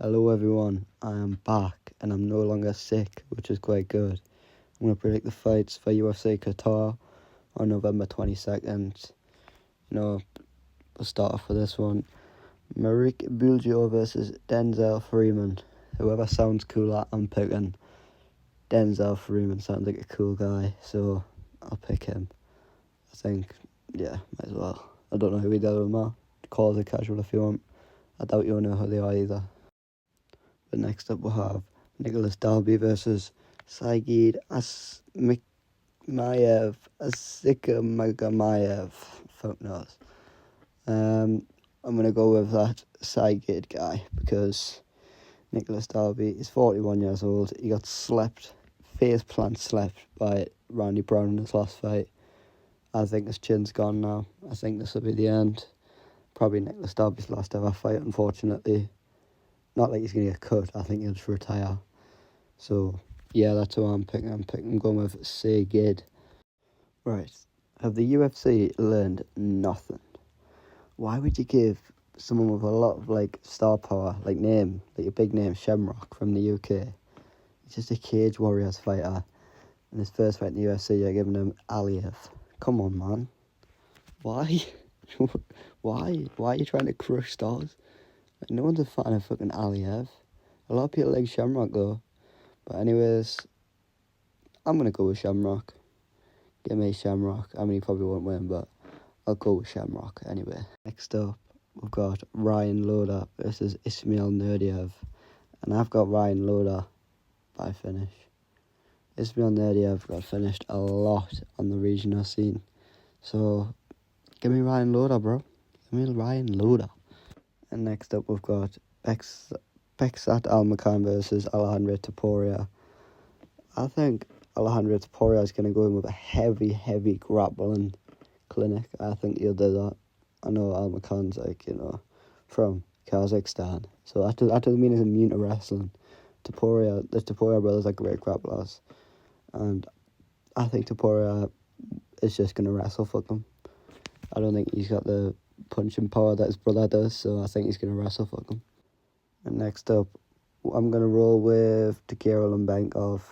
Hello everyone, I am back and I'm no longer sick, which is quite good. I'm going to predict the fights for UFC Qatar on November 22nd. We'll start off with this one. Marik Bulgio versus Denzel Freeman. Whoever sounds cooler, I'm picking. Denzel Freeman sounds like a cool guy, so I'll pick him. I think, might as well. I don't know who he does with them. Call us a casual if you want. I doubt you'll know who they are either. But next up we'll have Nicholas Dalby versus Saigid Asikamayev. Fuck knows. I'm going to go with that Saigid guy because Nicholas Dalby is 41 years old. He got face plant slept by Randy Brown in his last fight. I think his chin's gone now. I think this will be the end. Probably Nicholas Dalby's last ever fight, unfortunately. Not like he's going to get cut. I think he'll just retire. So, yeah, that's who I'm picking. I'm going with Saigid. Right. Have the UFC learned nothing? Why would you give someone with a lot of, star power, a big name, Shamrock from the UK? He's just a Cage Warriors fighter. In his first fight in the UFC, you're giving him Aliyev. Come on, man. Why? Why? Why are you trying to crush stars? No one's a fan of fucking Aliyev. A lot of people like Shamrock though. But anyways, I'm going to go with Shamrock. Give me Shamrock. I mean, he probably won't win, but I'll go with Shamrock anyway. Next up, we've got Ryan Loder versus Ismail Nurdiev. And I've got Ryan Loder by finish. Ismail Nurdiev got finished a lot on the regional scene. So, give me Ryan Loder, bro. Give me Ryan Loder. And next up, we've got Beksat Almakhan versus Alejandro Topuria. I think Alejandro Topuria is going to go in with a heavy grappling clinic. I think he'll do that. I know Almakhan's from Kazakhstan, so that doesn't mean he's immune to wrestling. The Topuria brothers are great grapplers, and I think Topuria is just going to wrestle fuck them. I don't think he's got the punching power that his brother does, so I think he's going to wrestle fuck him. And next up, I'm going to roll with Takeru Lembenkov.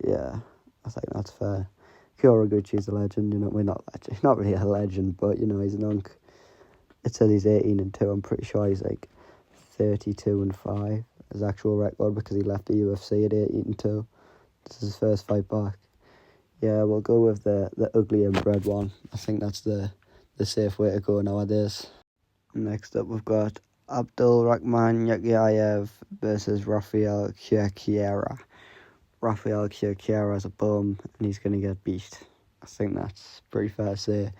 Yeah, I think that's fair. Kyoraguchi's a legend, we're not legend. He's not really a legend, but, he's an unk. It says he's 18-2. I'm pretty sure he's 32-5, his actual record, because he left the UFC at 18-2. This is his first fight back. Yeah, we'll go with the ugly inbred one. I think that's the safe way to go nowadays. Next up, we've got Abdul Rahman Yakyayev versus Rafael Chiachiera. Rafael Chiachiera is a bum, and he's going to get beat. I think that's pretty fair to say.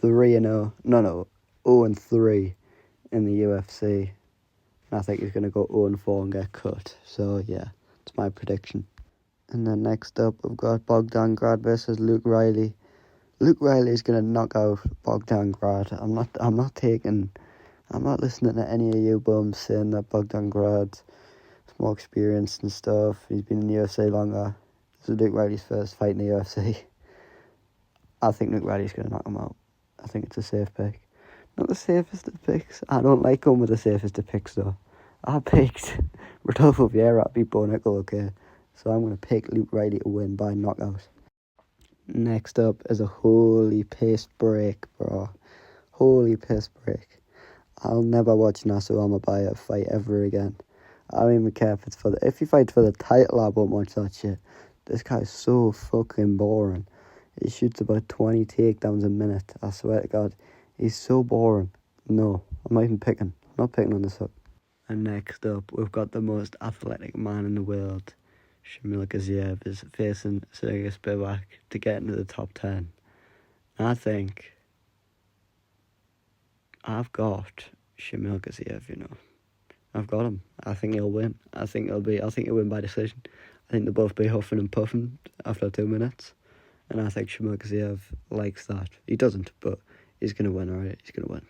0-3 in the UFC. And I think he's going to go 0-4 and get cut. So, yeah, that's my prediction. And then next up, we've got Bogdan Grad versus Luke Riley. Luke Riley is going to knock out Bogdan Grad. I'm not listening to any of you bums saying that Bogdan Grad is more experienced and stuff. He's been in the UFC longer. This is Luke Riley's first fight in the UFC. I think Luke Riley's going to knock him out. I think it's a safe pick. Not the safest of picks. I don't like going with the safest of picks though. I picked Rodolfo Vieira to beat Bo Nickel, okay? So I'm going to pick Luke Riley to win by knockout. Next up is a holy piss break, bro. Holy piss break. I'll never watch Nasu Amabaya fight ever again. I don't even care if he fights for the title, I won't watch that shit. This guy's so fucking boring. He shoots about 20 takedowns a minute. I swear to God. He's so boring. No, I'm not even picking. I'm not picking on this hook. And next up, we've got the most athletic man in the world. Shamil Gaziev is facing Sergey Spivak to get into the top 10. And I think I've got Shamil Gaziev, I've got him. I think he'll win. I think he'll win by decision. I think they'll both be huffing and puffing after 2 minutes. And I think Shamil Gaziev likes that. He doesn't, but he's going to win, alright? He's going to win.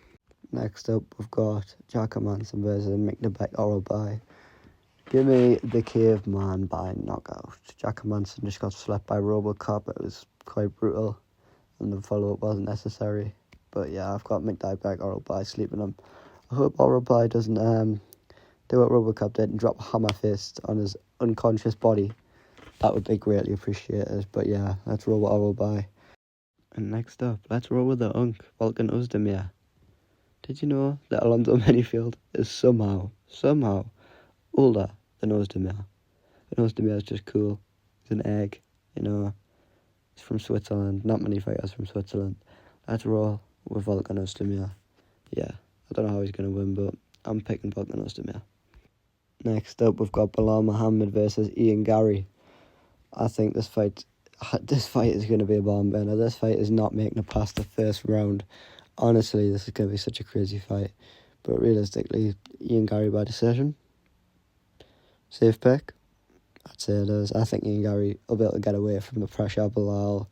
Next up, we've got Jacka Manson versus Miknabek Orobai. Give me the caveman by knockout. Jacka Manson just got slapped by Robocop. It was quite brutal, and the follow-up wasn't necessary. But yeah, I've got Miknabek Orobai sleeping him. I hope Orobai doesn't do what Robocop did and drop a hammer fist on his unconscious body, that would be greatly appreciated. But yeah, let's roll with our roll by. And next up, let's roll with the Unk, Volkan Ozdemir. Did you know that Alonso Manyfield is somehow older than Ozdemir? And Ozdemir is just cool. He's an egg, you know. He's from Switzerland. Not many fighters from Switzerland. Let's roll with Volkan Ozdemir. Yeah, I don't know how he's going to win, but I'm picking Volkan Ozdemir. Next up, we've got Bilal Muhammad versus Ian Gary. I think this fight is going to be a bomb burner. This fight is not making it past the first round. Honestly, this is going to be such a crazy fight. But realistically, Ian Gary by decision. Safe pick. I'd say it is. I think Ian Gary will be able to get away from the pressure of Bilal.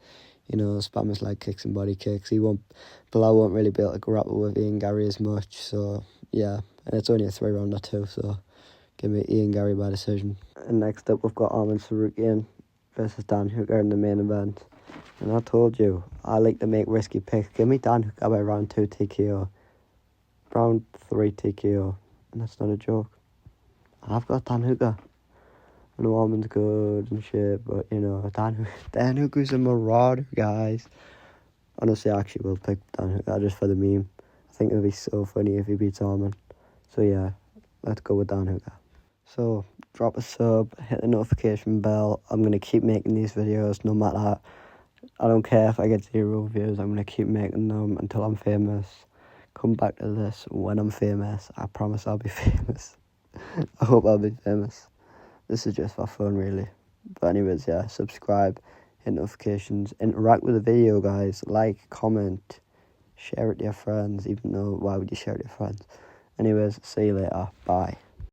You know, spam his leg kicks and body kicks. Bilal won't really be able to grapple with Ian Gary as much. So, yeah. And it's only a 3-rounder too, so give me Ian Gary by decision. And next up, we've got Arman Sarukian versus Dan Hooker in the main event. And I told you, I like to make risky picks. Give me Dan Hooker by round 2 TKO. Round 3 TKO. And that's not a joke. I've got Dan Hooker. I know Arman's good and shit, but you know, Dan Hooker's a marauder, guys. Honestly, I actually will pick Dan Hooker just for the meme. I think it'll be so funny if he beats Arman. So yeah, let's go with Dan Hooker. So, drop a sub, hit the notification bell. I'm going to keep making these videos no matter. I don't care if I get 0 views. I'm going to keep making them until I'm famous. Come back to this when I'm famous. I promise I'll be famous. I hope I'll be famous. This is just for fun, really. But anyways, yeah, subscribe, hit notifications, interact with the video, guys. Like, comment, share it to your friends, even though, why would you share it to your friends? Anyways, see you later. Bye.